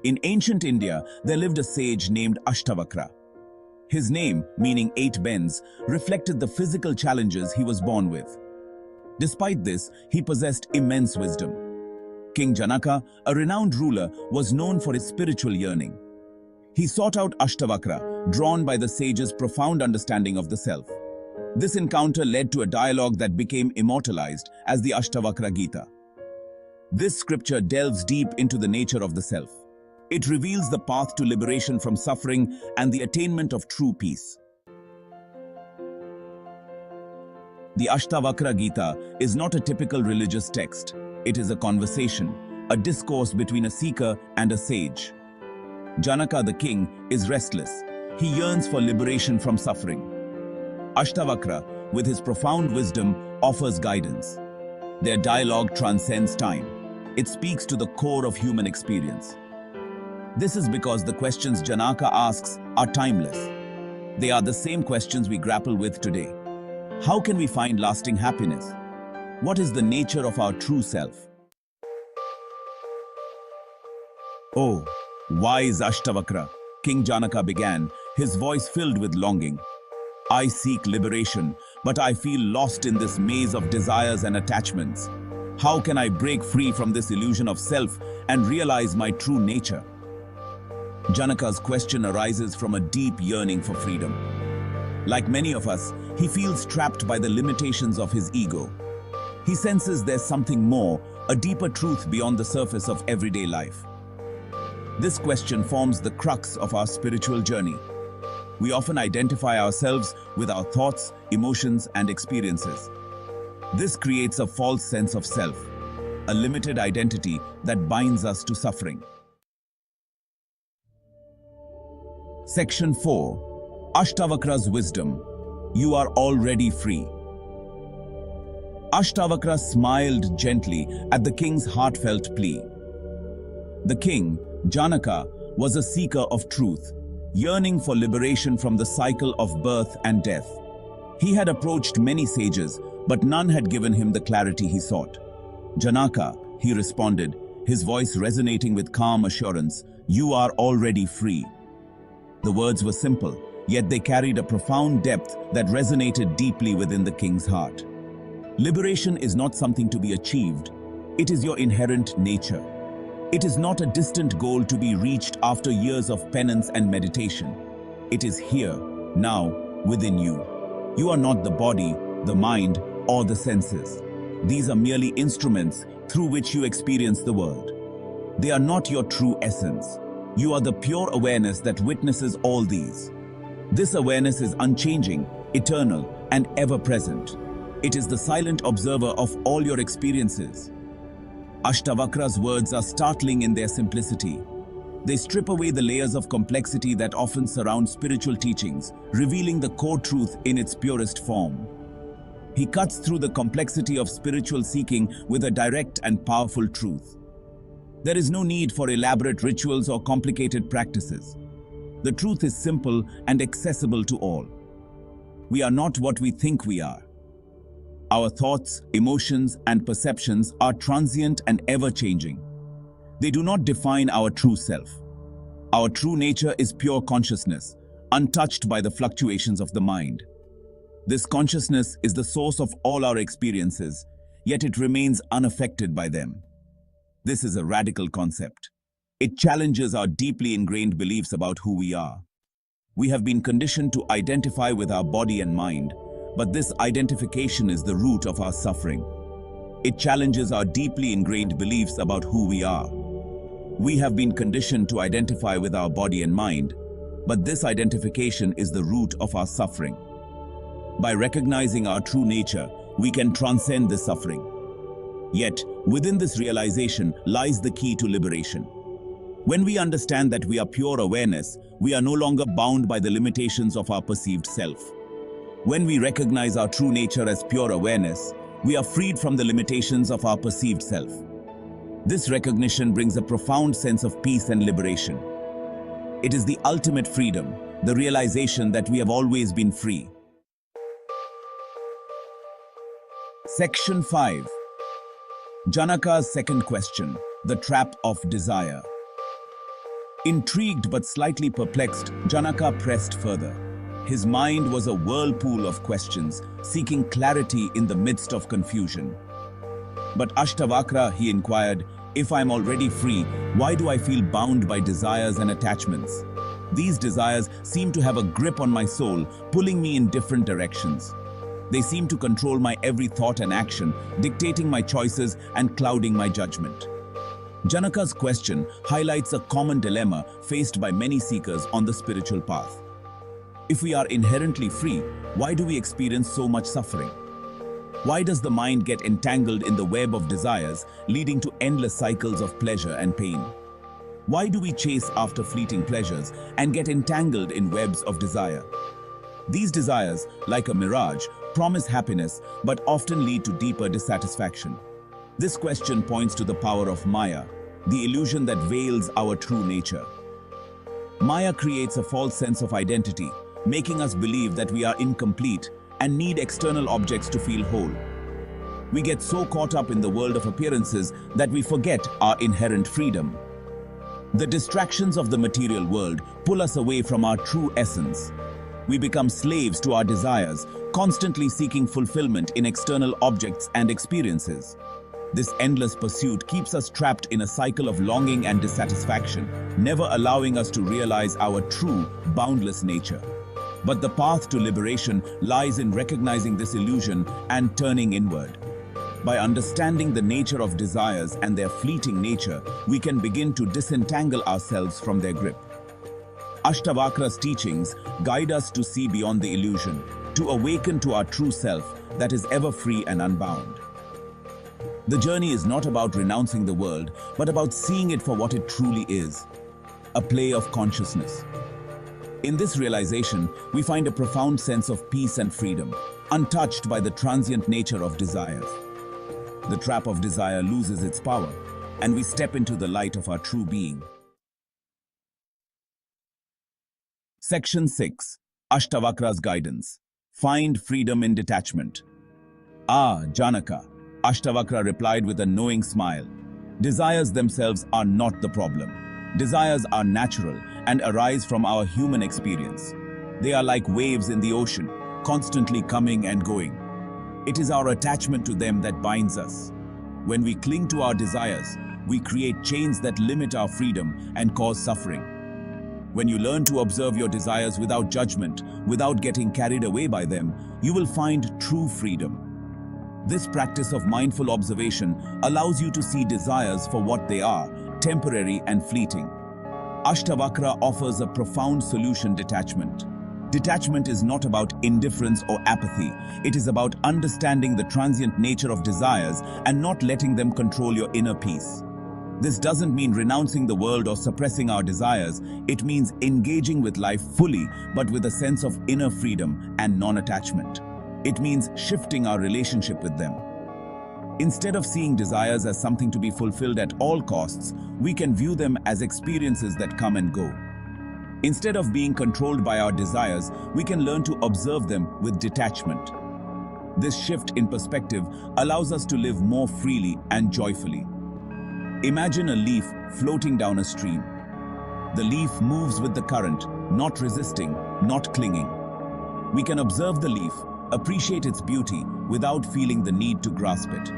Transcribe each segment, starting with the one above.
In ancient India, there lived a sage named Ashtavakra. His name, meaning 8 bends, reflected the physical challenges he was born with. Despite this, he possessed immense wisdom. King Janaka, a renowned ruler, was known for his spiritual yearning. He sought out Ashtavakra, drawn by the sage's profound understanding of the self. This encounter led to a dialogue that became immortalized as the Ashtavakra Gita. This scripture delves deep into the nature of the self. It reveals the path to liberation from suffering and the attainment of true peace. The Ashtavakra Gita is not a typical religious text. It is a conversation, a discourse between a seeker and a sage. Janaka the king is restless. He yearns for liberation from suffering. Ashtavakra, with his profound wisdom, offers guidance. Their dialogue transcends time. It speaks to the core of human experience. This is because the questions Janaka asks are timeless. They are the same questions we grapple with today. How can we find lasting happiness? What is the nature of our true self? Oh, wise Ashtavakra, King Janaka began, his voice filled with longing. I seek liberation, but I feel lost in this maze of desires and attachments. How can I break free from this illusion of self and realize my true nature? Janaka's question arises from a deep yearning for freedom. Like many of us, he feels trapped by the limitations of his ego. He senses there's something more, a deeper truth beyond the surface of everyday life. This question forms the crux of our spiritual journey. We often identify ourselves with our thoughts, emotions, and experiences. This creates a false sense of self, a limited identity that binds us to suffering. Section 4. Ashtavakra's Wisdom. You are already free. Ashtavakra smiled gently at the king's heartfelt plea. The king, Janaka, was a seeker of truth, yearning for liberation from the cycle of birth and death. He had approached many sages, but none had given him the clarity he sought. Janaka, he responded, his voice resonating with calm assurance, you are already free. The words were simple, yet they carried a profound depth that resonated deeply within the king's heart. Liberation is not something to be achieved. It is your inherent nature. It is not a distant goal to be reached after years of penance and meditation. It is here, now, within you. You are not the body, the mind, or the senses. These are merely instruments through which you experience the world. They are not your true essence. You are the pure awareness that witnesses all these. This awareness is unchanging, eternal, and ever-present. It is the silent observer of all your experiences. Ashtavakra's words are startling in their simplicity. They strip away the layers of complexity that often surround spiritual teachings, revealing the core truth in its purest form. He cuts through the complexity of spiritual seeking with a direct and powerful truth. There is no need for elaborate rituals or complicated practices. The truth is simple and accessible to all. We are not what we think we are. Our thoughts, emotions, and perceptions are transient and ever-changing. They do not define our true self. Our true nature is pure consciousness, untouched by the fluctuations of the mind. This consciousness is the source of all our experiences, yet it remains unaffected by them. This is a radical concept. It challenges our deeply ingrained beliefs about who we are. We have been conditioned to identify with our body and mind, but this identification is the root of our suffering. It challenges our deeply ingrained beliefs about who we are. We have been conditioned to identify with our body and mind, but this identification is the root of our suffering. By recognizing our true nature, we can transcend this suffering. Yet, within this realization lies the key to liberation. When we understand that we are pure awareness, we are no longer bound by the limitations of our perceived self. When we recognize our true nature as pure awareness, we are freed from the limitations of our perceived self. This recognition brings a profound sense of peace and liberation. It is the ultimate freedom, the realization that we have always been free. Section 5. Janaka's second question, the trap of desire. Intrigued but slightly perplexed, Janaka pressed further. His mind was a whirlpool of questions, seeking clarity in the midst of confusion. But Ashtavakra, he inquired, if I'm already free, why do I feel bound by desires and attachments? These desires seem to have a grip on my soul, pulling me in different directions. They seem to control my every thought and action, dictating my choices and clouding my judgment. Janaka's question highlights a common dilemma faced by many seekers on the spiritual path. If we are inherently free, why do we experience so much suffering? Why does the mind get entangled in the web of desires, leading to endless cycles of pleasure and pain? Why do we chase after fleeting pleasures and get entangled in webs of desire? These desires, like a mirage, promise happiness but often lead to deeper dissatisfaction. This question points to the power of Maya, the illusion that veils our true nature. Maya creates a false sense of identity, making us believe that we are incomplete and need external objects to feel whole. We get so caught up in the world of appearances that we forget our inherent freedom. The distractions of the material world pull us away from our true essence. We become slaves to our desires, constantly seeking fulfillment in external objects and experiences. This endless pursuit keeps us trapped in a cycle of longing and dissatisfaction, never allowing us to realize our true, boundless nature. But the path to liberation lies in recognizing this illusion and turning inward. By understanding the nature of desires and their fleeting nature, we can begin to disentangle ourselves from their grip. Ashtavakra's teachings guide us to see beyond the illusion, to awaken to our true self that is ever free and unbound. The journey is not about renouncing the world, but about seeing it for what it truly is, a play of consciousness. In this realization, we find a profound sense of peace and freedom, untouched by the transient nature of desires. The trap of desire loses its power, and we step into the light of our true being. Section 6. Ashtavakra's Guidance. Find freedom in detachment. Ah, Janaka, Ashtavakra replied with a knowing smile. Desires themselves are not the problem. Desires are natural and arise from our human experience. They are like waves in the ocean, constantly coming and going. It is our attachment to them that binds us. When we cling to our desires, we create chains that limit our freedom and cause suffering. When you learn to observe your desires without judgment, without getting carried away by them, you will find true freedom. This practice of mindful observation allows you to see desires for what they are, temporary and fleeting. Ashtavakra offers a profound solution: detachment. Detachment is not about indifference or apathy. It is about understanding the transient nature of desires and not letting them control your inner peace. This doesn't mean renouncing the world or suppressing our desires. It means engaging with life fully, but with a sense of inner freedom and non-attachment. It means shifting our relationship with them. Instead of seeing desires as something to be fulfilled at all costs, we can view them as experiences that come and go. Instead of being controlled by our desires, we can learn to observe them with detachment. This shift in perspective allows us to live more freely and joyfully. Imagine a leaf floating down a stream. The leaf moves with the current, not resisting, not clinging. We can observe the leaf, appreciate its beauty without feeling the need to grasp it.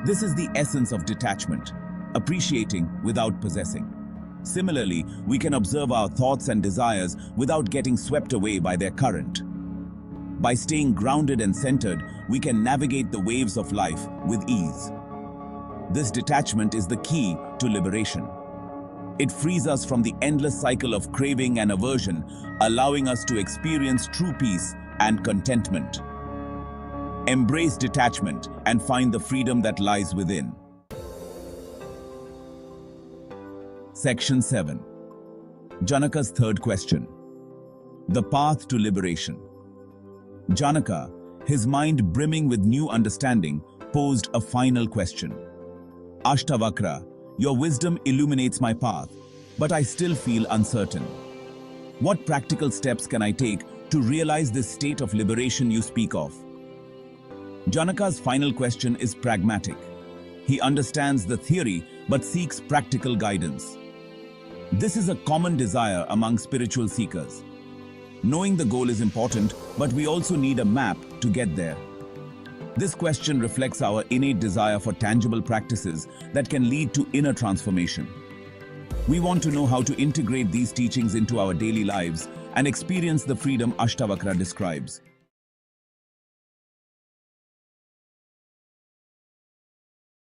This is the essence of detachment, appreciating without possessing. Similarly, we can observe our thoughts and desires without getting swept away by their current. By staying grounded and centered, we can navigate the waves of life with ease. This detachment is the key to liberation. It frees us from the endless cycle of craving and aversion, allowing us to experience true peace and contentment. Embrace detachment and find the freedom that lies within. Section 7. Janaka's third question. The path to liberation. Janaka, his mind brimming with new understanding, posed a final question. Ashtavakra, your wisdom illuminates my path, but I still feel uncertain. What practical steps can I take to realize this state of liberation you speak of? Janaka's final question is pragmatic. He understands the theory but seeks practical guidance. This is a common desire among spiritual seekers. Knowing the goal is important, but we also need a map to get there. This question reflects our innate desire for tangible practices that can lead to inner transformation. We want to know how to integrate these teachings into our daily lives and experience the freedom Ashtavakra describes.